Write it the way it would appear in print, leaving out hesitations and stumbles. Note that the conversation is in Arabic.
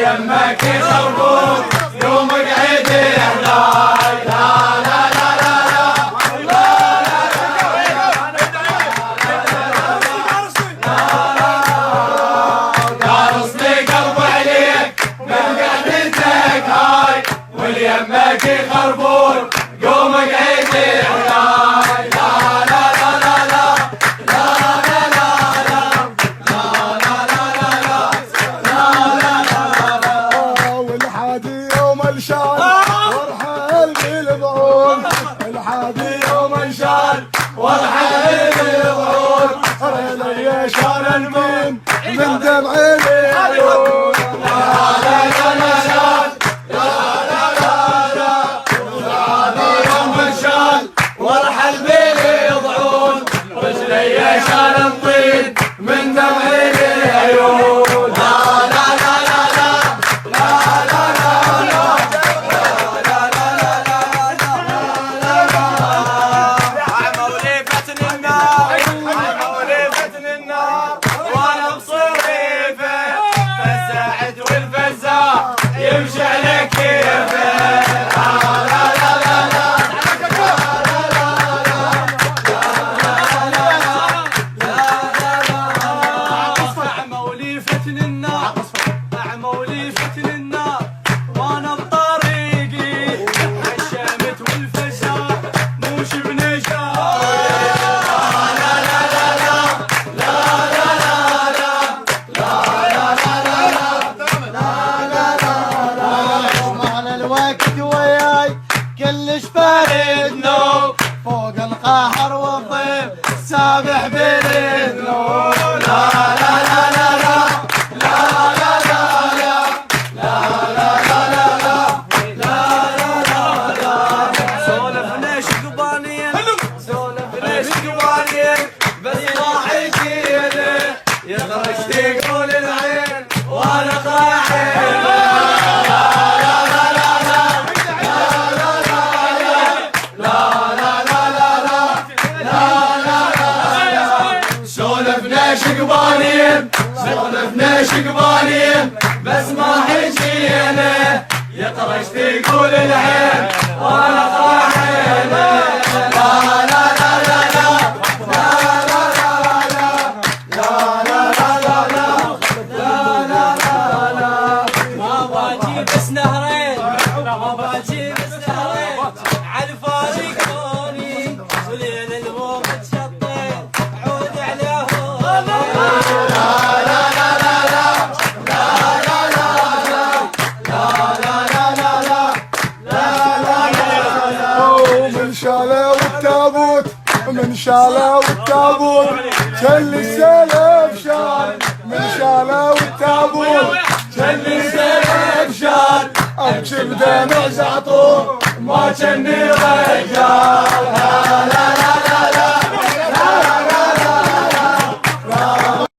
يمك يخربون يوم قعد هناي لا لا لا لا لا قارصني قلب عليك من قعدتك هاي واليمك يخربون يوم قعد هناي لا لا لا لا لا وارحل بالبعون الحادي يوم انشال وارحل بالبعون ريلي شال المين من دمع العيون لا لا لا لا لا لا لا لا الحادي يوم انشال وارحل بالبعون رجلي شال الطين من دمع العيون لا لا لا لا لا لا لا يمشي على كيفه لا لا لا لا لا أعموا لي فتن النار أعموا لي فتن النار وأنا بطريقي الشامت والفزار موش بنجار وياي كلش بارد نوم فوق القهر والضيف سابح بالذنوب لا لا لا لا لا لا لا لا لا لا لا سولف ليش قبانين سولف ليش قبانين بس راح يجيني يخرج تقول العين وانا طاحن سولفنا شقبانين بس ما حجينا يطرش تقول العين وانا طاحن لا لا لا لا لا لا ما باجي بس نهرين ما باجي بس نهرين على الفاضي كوني وليل الموت شطين عود عليهم من شاله والتابوت من شاله والتابوت كل السلف شال من شاله والتابوت كل السلف شال ابكي بدمع زعطور ما كني رجال